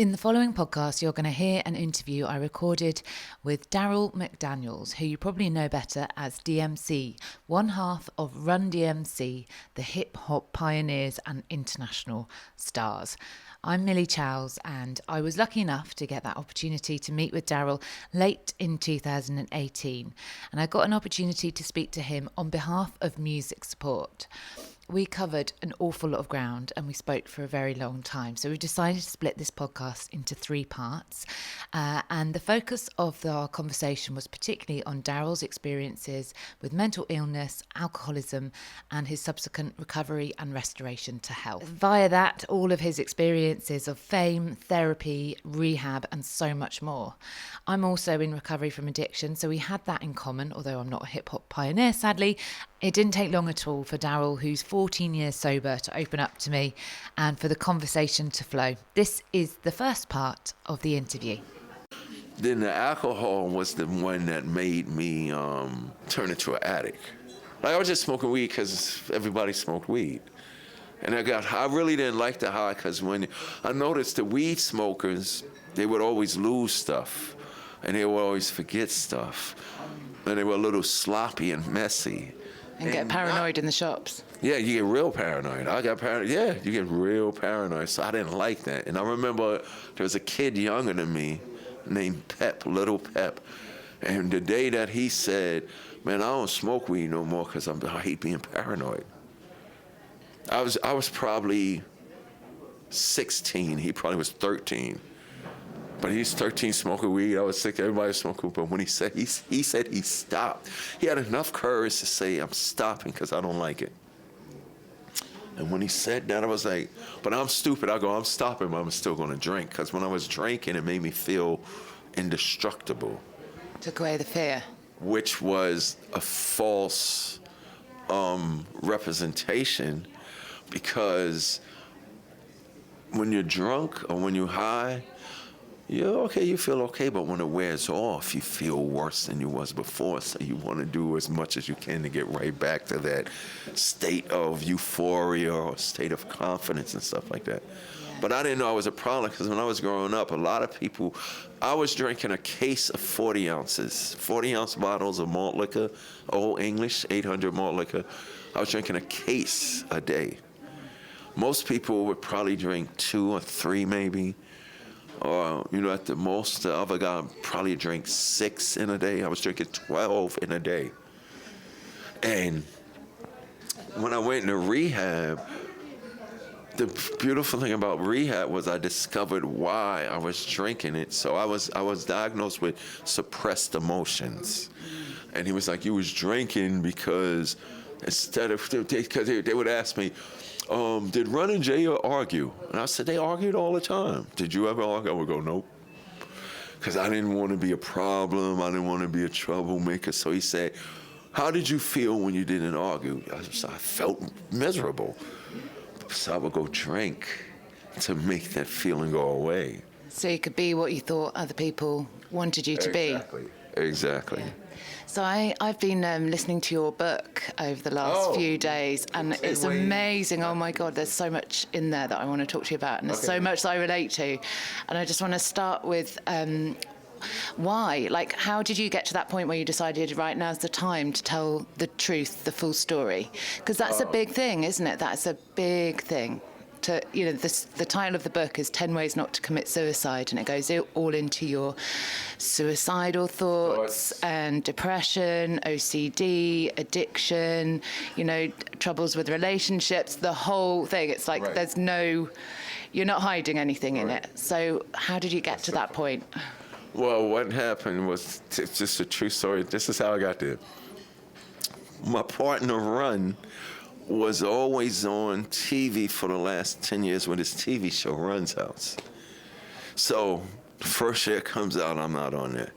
In the following podcast, you're going to hear an interview I recorded with Darryl McDaniels, who you probably know better as D.M.C, one half of Run D.M.C, the hip-hop pioneers and international stars. I'm Millie Chowles, and I was lucky enough to get that opportunity to meet with Darryl late in 2018, and I got an opportunity to speak to him on behalf of Music Support. We covered an awful lot of ground and we spoke for a very long time. So we decided to split this podcast into 3 parts. And the focus of our conversation was particularly on Darryl's experiences with mental illness, alcoholism, and his subsequent recovery and restoration to health. Via that, all of his experiences of fame, therapy, rehab, and so much more. I'm also in recovery from addiction, so we had that in common, although I'm not a hip-hop pioneer, sadly. It didn't take long at all for Darryl, who's 14 years sober, to open up to me and for the conversation to flow. This is the first part of the interview. Then the alcohol was the one that made me turn into an addict. Like, I was just smoking weed because everybody smoked weed. And I really didn't like the high because when I noticed the weed smokers, they would always lose stuff and they would always forget stuff. And they were a little sloppy and messy. And get paranoid in the shops. Yeah, you get real paranoid. I got paranoid. Yeah, you get real paranoid. So I didn't like that. And I remember there was a kid younger than me named Pep, Little Pep. And the day that he said, man, I don't smoke weed no more because I hate being paranoid. I was probably 16. He probably was 13. But he's 13 smoking weed. I was sick. Everybody was smoking. But when he said he stopped, he had enough courage to say, I'm stopping because I don't like it. And when he said that, I was like, but I'm stupid. I go, I'm stopping, but I'm still going to drink. Because when I was drinking, it made me feel indestructible. Took away the fear. Which was a false representation, because when you're drunk or when you're high, you feel okay, but when it wears off, you feel worse than you was before, so you want to do as much as you can to get right back to that state of euphoria or state of confidence and stuff like that. Yeah. But I didn't know it was a problem, because when I was growing up, a lot of people, I was drinking a case of 40 ounces, 40-ounce bottles of malt liquor, Old English, 800 malt liquor. I was drinking a case a day. Most people would probably drink 2 or 3 maybe. Or, at the most, the other guy probably drank 6 in a day. I was drinking 12 in a day. And when I went into rehab, the beautiful thing about rehab was I discovered why I was drinking it. So I was diagnosed with suppressed emotions. And he was like, you was drinking because they would ask me, did Run and Jay argue? And I said, they argued all the time. Did you ever argue? I would go, nope. Because I didn't want to be a problem. I didn't want to be a troublemaker. So he said, how did you feel when you didn't argue? I felt miserable. So I would go drink to make that feeling go away. So you could be what you thought other people wanted you to be. Exactly. Yeah. So I've been listening to your book over the last few days, and it's amazing. Oh my God, there's so much in there that I want to talk to you about, and there's so much that I relate to. And I just want to start with why? Like, how did you get to that point where you decided, right, now's the time to tell the truth, the full story? Because that's a big thing, isn't it? That's a big thing. The title of the book is 10 Ways Not to Commit Suicide, and it goes all into your suicidal thoughts and depression, OCD, addiction, troubles with relationships, the whole thing. It's like you're not hiding anything in it. So how did you get to that point? Well, what happened was, it's just a true story. This is how I got there. My partner, Run, was always on TV for the last 10 years with his TV show, Run's House. So the first year it comes out, I'm not on there.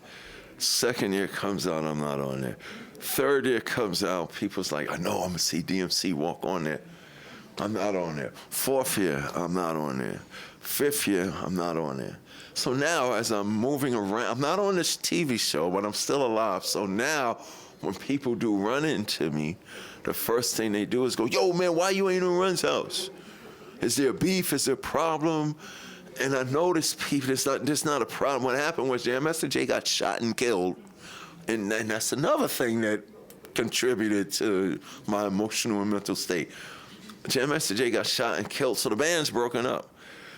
Second year it comes out, I'm not on there. Third year it comes out, people's like, I know I'm gonna see D.M.C walk on there. I'm not on there. Fourth year, I'm not on there. Fifth year, I'm not on there. So now, as I'm moving around, I'm not on this TV show, but I'm still alive. So now, when people do run into me, the first thing they do is go, yo, man, why you ain't in Run's house? Is there beef? Is there a problem? And I noticed people, this not a problem. What happened was Mr. J got shot and killed. And that's another thing that contributed to my emotional and mental state. Mr. J got shot and killed, so the band's broken up.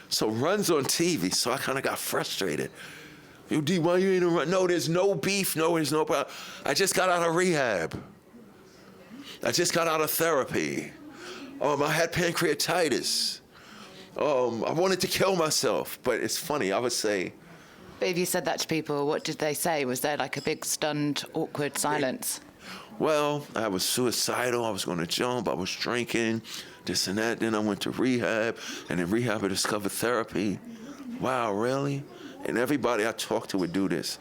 So Run's on TV, so I kind of got frustrated. Yo, D, why you ain't in Run? No, there's no beef. No, there's no problem. I just got out of rehab. I just got out of therapy. I had pancreatitis. I wanted to kill myself. But it's funny, I would say. But if you said that to people, what did they say? Was there like a big stunned, awkward silence? Well, I was suicidal. I was going to jump. I was drinking, this and that. Then I went to rehab. And in rehab, I discovered therapy. Wow, really? And everybody I talked to would do this.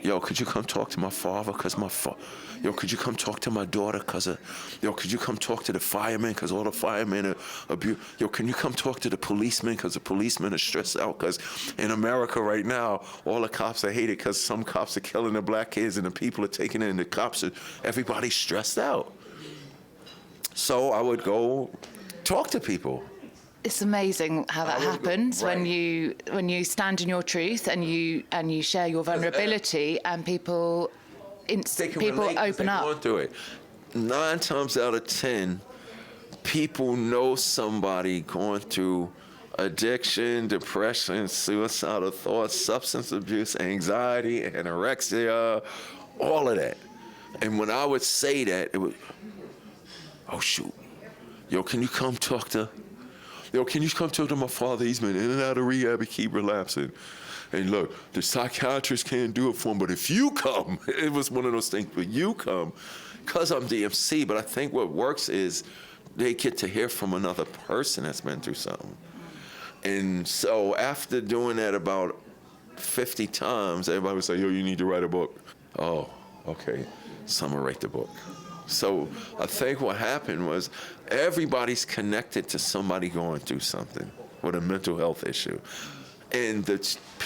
Yo, could you come talk to my father? Yo, could you come talk to my daughter? Yo, could you come talk to the firemen? Because all the firemen are abused. Yo, can you come talk to the policemen? Because the policemen are stressed out. Because in America right now, all the cops are hated because some cops are killing the black kids and the people are taking it and the cops are, everybody's stressed out. So I would go talk to people. It's amazing how that happens when you stand in your truth and you share your vulnerability and people open up. Going through it. 9 times out of 10, people know somebody going through addiction, depression, suicidal thoughts, substance abuse, anxiety, anorexia, all of that. And when I would say that, it would, oh shoot, yo, can you come talk to my father? He's been in and out of rehab, he keep relapsing. And look, the psychiatrist can't do it for him, but if you come, it was one of those things, but you come, because I'm D.M.C., but I think what works is they get to hear from another person that's been through something. And so after doing that about 50 times, everybody would say, yo, you need to write a book. Oh, okay, so I'm gonna write the book. So I think what happened was everybody's connected to somebody going through something with a mental health issue. And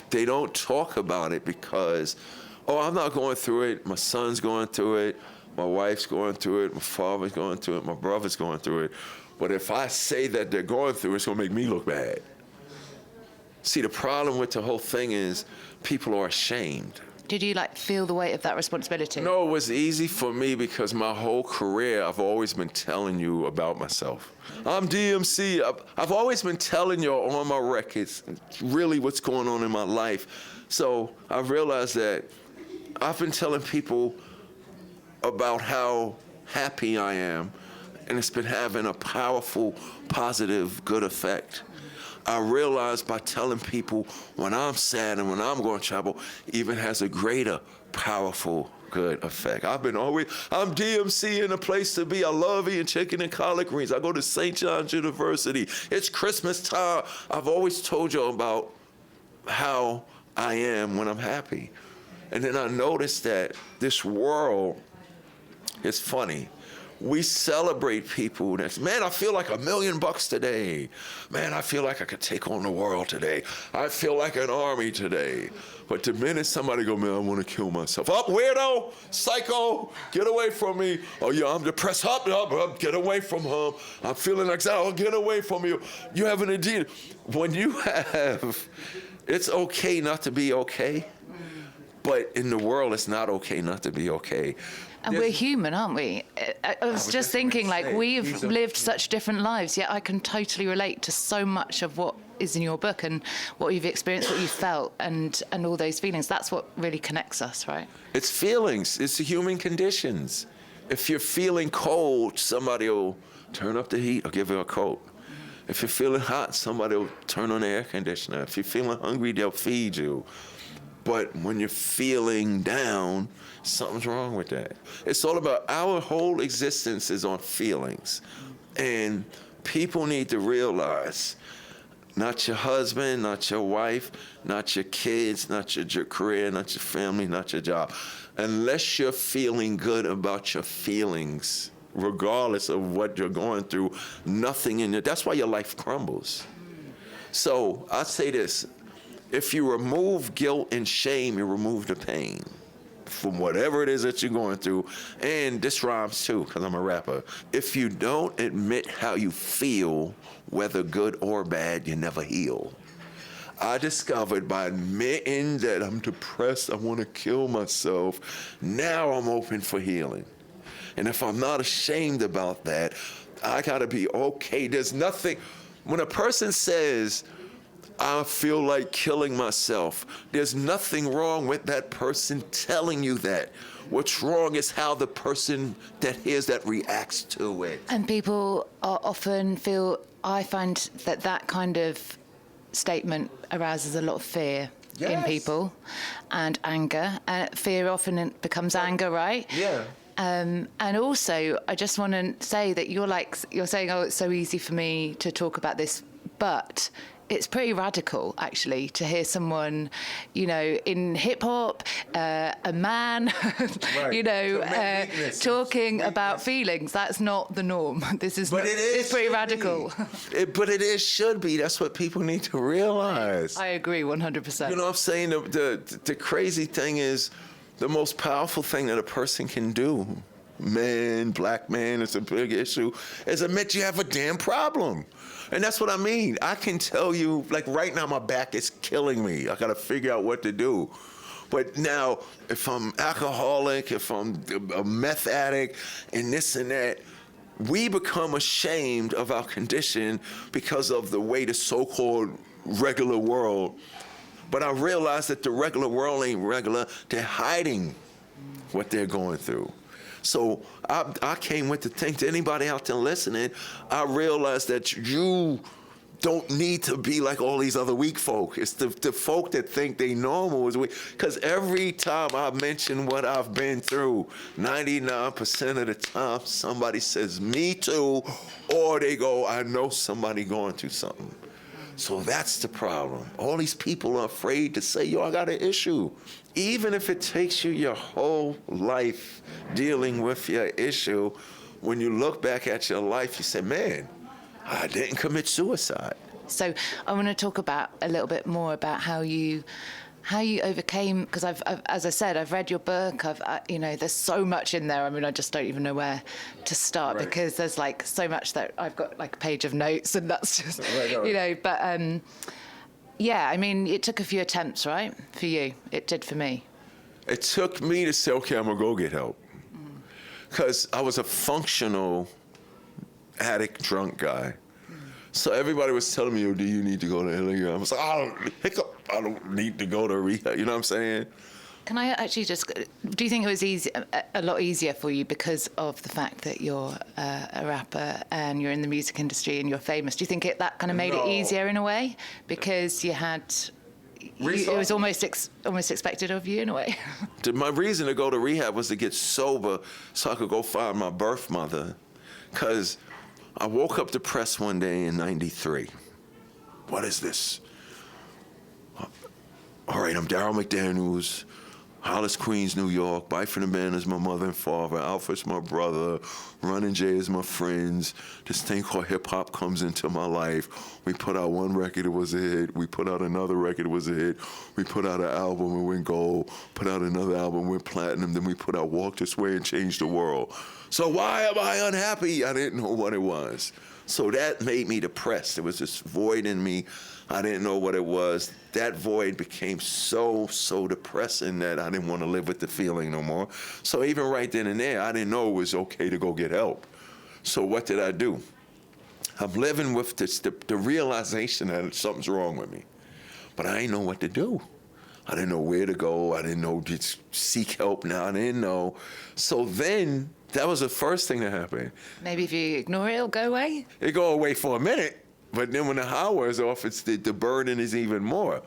they don't talk about it because, I'm not going through it, my son's going through it, my wife's going through it, my father's going through it, my brother's going through it. But if I say that they're going through it, it's gonna make me look bad. See, the problem with the whole thing is people are ashamed. Did you feel the weight of that responsibility? No, it was easy for me because my whole career, I've always been telling you about myself. I'm D.M.C. I've always been telling you on my records really what's going on in my life. So I realized that I've been telling people about how happy I am, and it's been having a powerful, positive, good effect. I realized by telling people when I'm sad and when I'm going to trouble, even has a greater, powerful, good effect. I'm D.M.C. in a place to be. I love eating chicken and collard greens. I go to St. John's University. It's Christmas time. I've always told you about how I am when I'm happy. And then I noticed that this world is funny. We celebrate people that's, man, I feel like $1 million today. Man, I feel like I could take on the world today. I feel like an army today. But the minute somebody go, man, I want to kill myself. Up, weirdo, psycho, get away from me. Oh, yeah, I'm depressed. Up, get away from him. I'm feeling like that. Oh, get away from you. You have an idea. When you have, it's okay not to be okay. But in the world, it's not okay not to be okay. And we're human, aren't we? I was just thinking, we've lived such different lives, yet I can totally relate to so much of what is in your book and what you've experienced, what you felt, and all those feelings. That's what really connects us, right? It's feelings. It's the human conditions. If you're feeling cold, somebody will turn up the heat or give you a coat. If you're feeling hot, somebody will turn on the air conditioner. If you're feeling hungry, they'll feed you. But when you're feeling down, something's wrong with that. It's all about our whole existence is on feelings. And people need to realize, not your husband, not your wife, not your kids, not your career, not your family, not your job. Unless you're feeling good about your feelings, regardless of what you're going through, nothing in it. That's why your life crumbles. So I say this. If you remove guilt and shame, you remove the pain from whatever it is that you're going through. And this rhymes too, because I'm a rapper. If you don't admit how you feel, whether good or bad, you never heal. I discovered by admitting that I'm depressed, I want to kill myself, now I'm open for healing. And if I'm not ashamed about that, I gotta be okay. There's nothing, when a person says, I feel like killing myself, there's nothing wrong with that person telling you that. What's wrong is how the person that hears that reacts to it. And people are often feel, I find that kind of statement arouses a lot of fear in people and anger. Fear often becomes anger, right? Yeah. And also, I just want to say that you're saying, oh, it's so easy for me to talk about this, but it's pretty radical, actually, to hear someone, in hip hop, a man, right. talking about feelings. That's not the norm. It's pretty radical. But it should be. That's what people need to realize. I agree 100%. You know what I'm saying? The crazy thing is, the most powerful thing that a person can do, man, black man, it's a big issue, is admit you have a damn problem. And that's what I mean. I can tell you, like right now my back is killing me. I gotta figure out what to do. But now, if I'm alcoholic, if I'm a meth addict, and this and that, we become ashamed of our condition because of the way the so-called regular world. But I realize that the regular world ain't regular. They're hiding what they're going through. So I came with the thing to anybody out there listening. I realized that you don't need to be like all these other weak folk. It's the folk that think they normal is weak. Because every time I mention what I've been through, 99% of the time somebody says, me too, or they go, I know somebody going through something. So that's the problem. All these people are afraid to say, yo, I got an issue. Even if it takes you your whole life dealing with your issue, when you look back at your life, you say, man, I didn't commit suicide. So I want to talk about a little bit more about how you overcame, because I've as I said, I've read your book. There's so much in there. I mean, I just don't even know where to start, right, because there's like so much that I've got like a page of notes, and that's just right. But yeah, I mean, it took a few attempts, right, for you? It did for me. It took me to say, okay, I'm gonna go get help, because I was a functional addict, drunk guy. So everybody was telling me, oh, do you need to go to LA? I was like, I don't need to go to rehab. You know what I'm saying? Can I actually just, do you think it was a lot easier for you because of the fact that you're a rapper and you're in the music industry and you're famous? Do you think that kind of made it easier in a way? Because you had, it was almost expected of you in a way. My reason to go to rehab was to get sober so I could go find my birth mother. Because I woke up depressed one day in '93. What is this? All right, I'm Darryl McDaniels, Hollis, Queens, New York. Bife and the Band is my mother and father. Alfred's my brother. Run and Jay is my friends. This thing called hip hop comes into my life. We put out one record, it was a hit. We put out another record, it was a hit. We put out an album, it went gold. Put out another album, went platinum. Then we put out Walk This Way and Change the World. So why am I unhappy? I didn't know what it was. So that made me depressed. There was this void in me. I didn't know what it was. That void became so depressing that I didn't want to live with the feeling no more. So even right then and there, I didn't know it was okay to go get help. So what did I do? I'm living with the realization that something's wrong with me. But I didn't know what to do. I didn't know where to go. I didn't know to seek help now. I didn't know. So then, that was the first thing that happened. Maybe if you ignore it, it'll go away? It'll go away for a minute. But then when the high wears off, it's the burden is even more.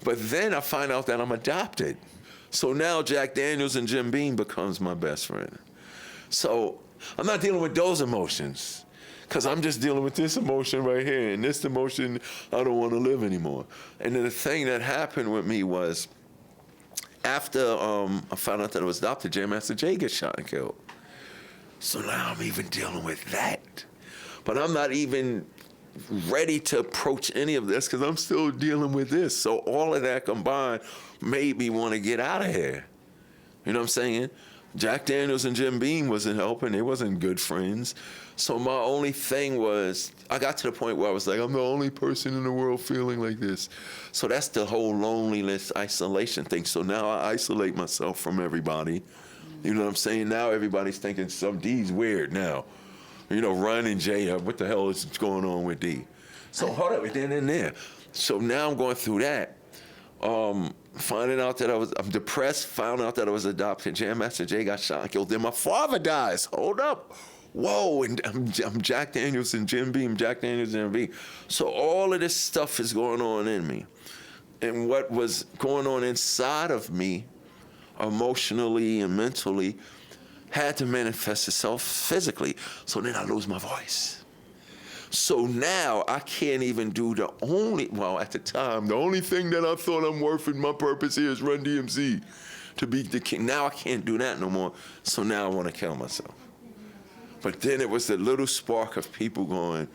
But then I find out that I'm adopted. So now Jack Daniels and Jim Beam becomes my best friend. So I'm not dealing with those emotions, because I'm just dealing with this emotion right here. And this emotion, I don't want to live anymore. And then the thing that happened with me was, after I found out that I was adopted, Jam Master Jay gets shot and killed. So now I'm even dealing with that. But I'm not even ready to approach any of this because I'm still dealing with this. So all of that combined made me want to get out of here. You know what I'm saying? Jack Daniels and Jim Beam wasn't helping. They wasn't good friends. So my only thing was, I got to the point where I was like, I'm the only person in the world feeling like this. So that's the whole loneliness, isolation thing. So now I isolate myself from everybody. You know what I'm saying? Now everybody's thinking D's weird now. You know, Run and Jay, what the hell is going on with D? So hold up, then and there. So now I'm going through that. Finding out that I'm depressed, found out that I was adopted. Jam Master Jay got shot and killed. Then my father dies. Hold up. Whoa, and I'm Jack Daniels and Jim Beam, Jack Daniels and Jim Beam. So all of this stuff is going on in me. And what was going on inside of me, emotionally and mentally, had to manifest itself physically. So then I lose my voice. So now I can't even do at the time, the only thing that I thought I'm worth in my purpose here is run D.M.C. to be the king. Now I can't do that no more. So now I want to kill myself. But then it was the little spark of people going,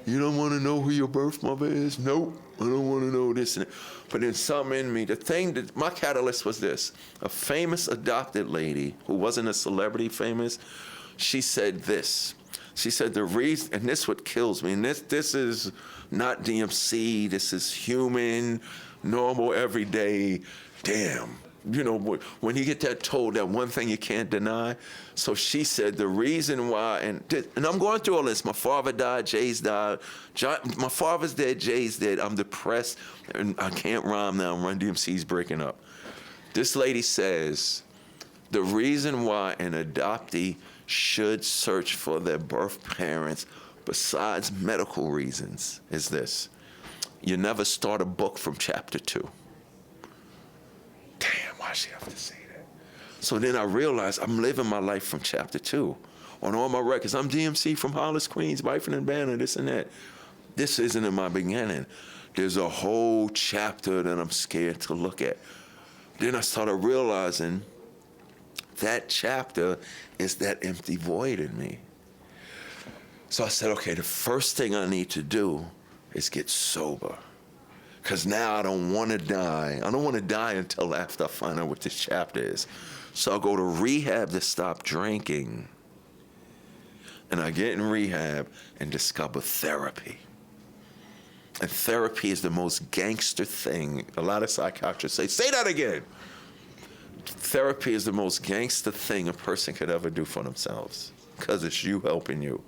you don't want to know who your birth mother is? Nope, I don't want to know this and that. But then something in me, my catalyst was this. A famous adopted lady who wasn't a celebrity famous, she said this. She said the reason, and this what kills me, and this is not DMC, this is human, normal, everyday, damn. You know, when you get that told, that one thing you can't deny. So she said the reason why, and I'm going through all this. My father died, Jay's died. My father's dead, Jay's dead. I'm depressed, and I can't rhyme now. Run DMC's breaking up. This lady says, the reason why an adoptee should search for their birth parents besides medical reasons is this. You never start a book from chapter 2. Damn, why she have to say that? So then I realized I'm living my life from chapter 2. On all my records, I'm DMC from Hollis, Queens, Bife and Banner, this and that. This isn't in my beginning. There's a whole chapter that I'm scared to look at. Then I started realizing that chapter is that empty void in me. So I said, okay, the first thing I need to do is get sober. Because now I don't want to die. I don't want to die until after I find out what this chapter is. So I'll go to rehab to stop drinking. And I get in rehab and discover therapy. And therapy is the most gangster thing. A lot of psychiatrists say that again. Therapy is the most gangster thing a person could ever do for themselves, because it's you helping you.